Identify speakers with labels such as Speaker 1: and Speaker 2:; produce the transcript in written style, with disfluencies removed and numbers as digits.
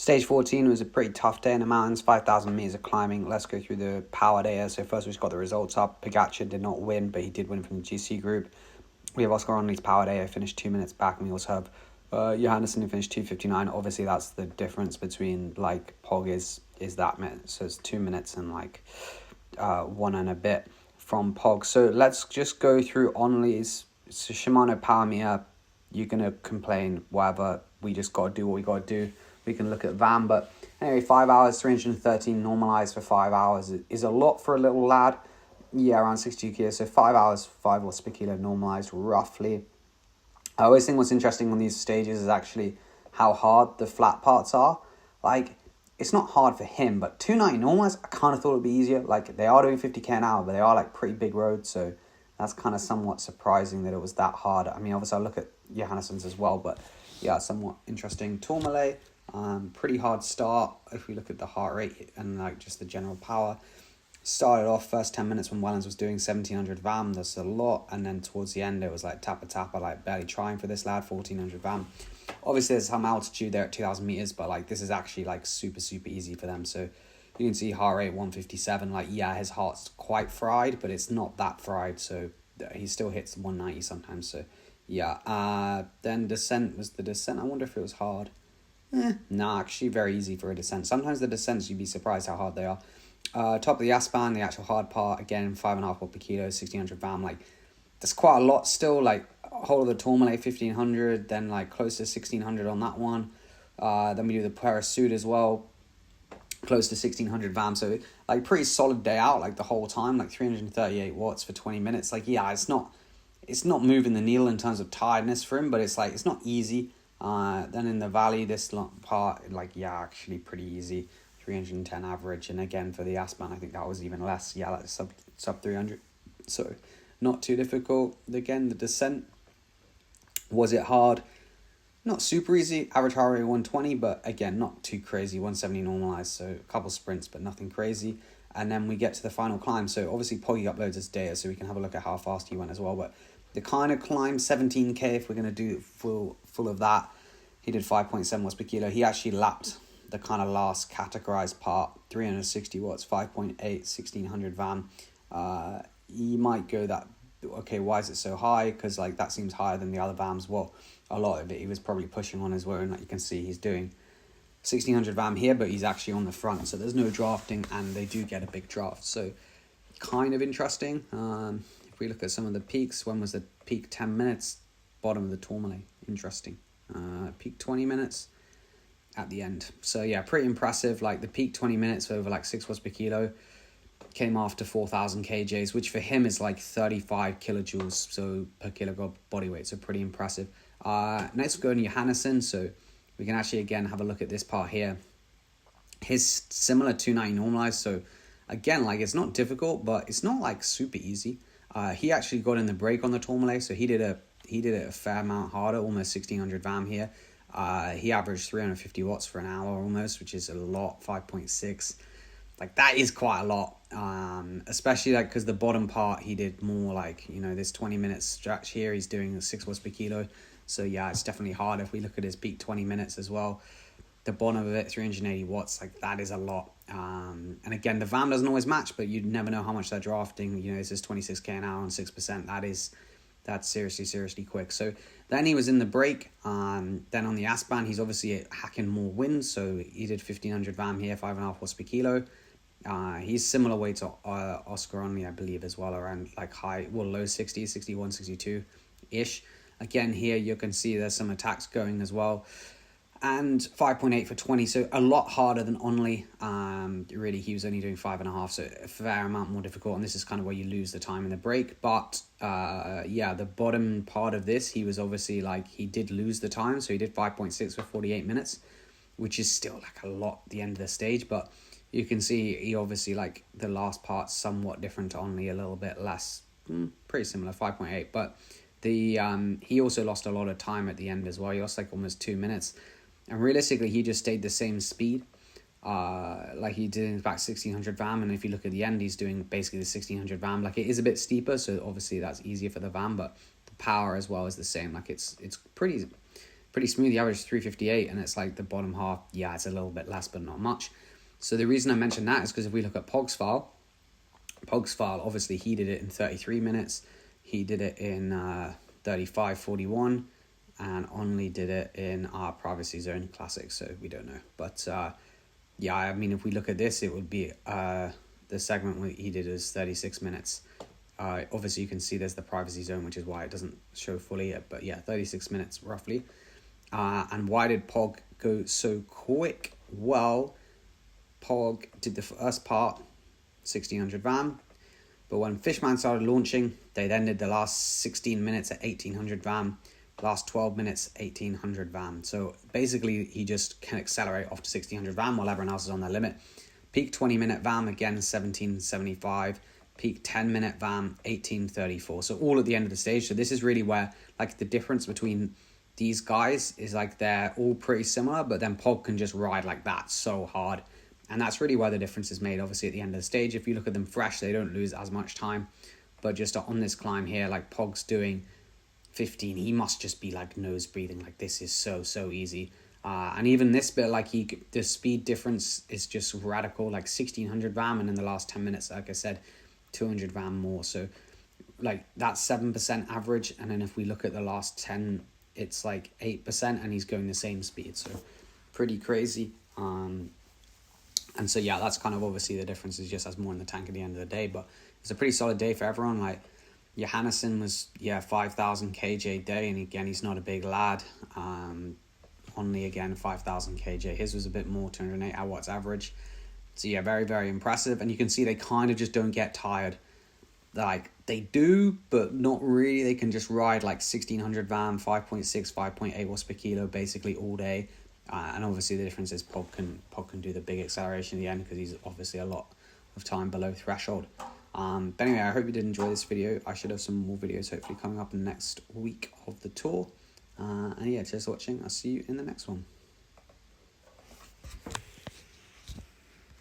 Speaker 1: Stage 14 was a pretty tough day in the mountains, 5,000 meters of climbing. Let's go through the power data. So first we just got the results up. Pogacar did not win, but he did win from the GC group. We have Oscar Onley's power data, finished 2 minutes back, and we also have Johannesson, who finished 2:59. Obviously, that's the difference between like Pog is that minute, so it's 2 minutes and like 1 and a bit from Pog. So let's just go through Onley's. So Shimano power meter. You're gonna complain, whatever. We just gotta do what we gotta do. We can look at VAM, but anyway, 5 hours, 313 normalized for 5 hours is a lot for a little lad. Yeah, around 62 kilos. So 5 hours, 5 watts per kilo normalized roughly. I always think what's interesting on these stages is actually how hard the flat parts are. Like, it's not hard for him, but 290 normalized, I kind of thought it would be easier. Like, they are doing 50k an hour, but they are like pretty big roads, so that's kind of somewhat surprising that it was that hard. I mean, obviously I'll look at Johannesson's as well, but yeah, somewhat interesting. Tourmalet, pretty hard start if we look at the heart rate and like just the general power. Started off first 10 minutes when Wellens was doing 1700 VAM, that's a lot, and then towards the end it was like tappa, like barely trying for this lad, 1400 VAM. Obviously there's some altitude there at 2000 meters, but like this is actually like super easy for them. So you can see heart rate 157, like yeah, his heart's quite fried, but it's not that fried, so he still hits 190 sometimes. So yeah, then descent was the descent. I wonder if it was hard. Nah, actually very easy for a descent. Sometimes the descents, you'd be surprised how hard they are. Top of the Aspan, the actual hard part, again, 5.5 watt per kilo, 1600 VAM. Like, that's quite a lot still. Like, whole of the Tourmalet, 1500, then like close to 1600 on that one. Then we do the Parachute as well, close to 1600 VAM. So, like, pretty solid day out, like, the whole time, like 338 watts for 20 minutes. Like, yeah, it's not moving the needle in terms of tiredness for him, but it's like, it's not easy. Then in the valley, this part, like, yeah, actually pretty easy. 310 average, and again for the Aspan I think that was even less, yeah, like sub 300, so not too difficult. Again, the descent, was it hard? Not super easy. Average heart rate 120, but again not too crazy. 170 normalized, so a couple sprints but nothing crazy. And then we get to the final climb. So obviously Poggy uploads his data so we can have a look at how fast he went as well, but the kind of climb 17k, if we're going to do full of that, he did 5.7 watts per kilo. He actually lapped the kind of last categorized part, 360 watts, 5.8, 1600 VAM. You might go that, okay, why is it so high? Because like that seems higher than the other VAMs. Well, a lot of it he was probably pushing on his own. Like you can see he's doing 1600 VAM here, but he's actually on the front, so there's no drafting, and they do get a big draft. So kind of interesting. If we look at some of the peaks, when was the peak? 10 minutes, bottom of the Tourmalet. Interesting. Peak 20 minutes. At the end. So yeah, pretty impressive. Like the peak 20 minutes over like 6 watts per kilo came after 4,000 kJs, which for him is like 35 kilojoules so per kilogram body weight, so pretty impressive. Next we'll go to Johannesson, so we can actually again have a look at this part here. His similar 290 normalized, so again, like it's not difficult, but it's not like super easy. He actually got in the break on the Tourmalet, so he did it a fair amount harder, almost 1600 VAM here. He averaged 350 watts for an hour almost, which is a lot. 5.6, like that is quite a lot, especially like because the bottom part he did more like, you know, this 20 minute stretch here he's doing 6 watts per kilo, so yeah, it's definitely hard. If we look at his peak 20 minutes as well, the bottom of it 380 watts, like that is a lot. And again, the VAM doesn't always match, but you never know how much they're drafting. You know, this is 26k an hour on 6%. That's seriously quick. So then he was in the break. Then on the Aspan, he's obviously hacking more wind. So he did 1500 VAM here, 5.5 watts per kilo. He's similar weight to Oscar Onley, I believe, as well, around like low 60s, 61, 62-ish. Again, here you can see there's some attacks going as well. And 5.8 for 20, so a lot harder than Onley. Really, he was only doing 5.5, so a fair amount more difficult, and this is kind of where you lose the time in the break. But yeah, the bottom part of this, he was obviously like, he did lose the time, so he did 5.6 for 48 minutes, which is still like a lot at the end of the stage. But you can see he obviously, like, the last part's somewhat different to Onley, a little bit less, pretty similar, 5.8. But the he also lost a lot of time at the end as well. He lost like almost 2 minutes. And realistically, he just stayed the same speed. Like he did in fact 1600 VAM, and if you look at the end, he's doing basically the 1600 VAM. Like it is a bit steeper, so obviously that's easier for the VAM, but the power as well is the same. Like it's pretty pretty smooth. He averaged 3:58, and it's like the bottom half, yeah, it's a little bit less, but not much. So the reason I mentioned that is because if we look at Pog's file, obviously he did it in 33 minutes. He did it in 35:41, and Onley did it in our privacy zone classic, so we don't know. But yeah, I mean, if we look at this, it would be the segment where he did is 36 minutes. Obviously, you can see there's the privacy zone, which is why it doesn't show fully yet. But yeah, 36 minutes roughly. And why did Pog go so quick? Well, Pog did the first part, 1600 VAM. But when Fishman started launching, they then did the last 16 minutes at 1800 VAM. Last 12 minutes, 1800 VAM. So basically, he just can accelerate off to 1600 VAM while everyone else is on their limit. Peak 20-minute VAM, again, 1775. Peak 10-minute VAM, 1834. So all at the end of the stage. So this is really where, like, the difference between these guys is, like, they're all pretty similar, but then Pog can just ride like that so hard. And that's really where the difference is made, obviously, at the end of the stage. If you look at them fresh, they don't lose as much time. But just on this climb here, like, Pog's doing 15, he must just be, like, nose breathing. Like, this is so easy. And even this bit, like, the speed difference is just radical, like 1600 VAM, and in the last 10 minutes, like I said, 200 VAM more. So, like, that's 7% average. And then if we look at the last 10, it's like 8%, and he's going the same speed. So, pretty crazy. And so, yeah, that's kind of obviously the difference. He just has more in the tank at the end of the day. But it's a pretty solid day for everyone. Like, Johannesson was, 5,000 kj day, and again, he's not a big lad. Only again, 5,000 kj. His was a bit more, 208 watts average. So yeah, very impressive. And you can see they kind of just don't get tired. Like, they do, but not really. They can just ride like 1600 VAM, 5.6, 5.8 watts per kilo basically all day. And obviously the difference is Pog can do the big acceleration in the end because he's obviously a lot of time below threshold. But anyway, I hope you did enjoy this video. I should have some more videos hopefully coming up in the next week of the tour. And yeah, cheers for watching. I'll see you in the next one.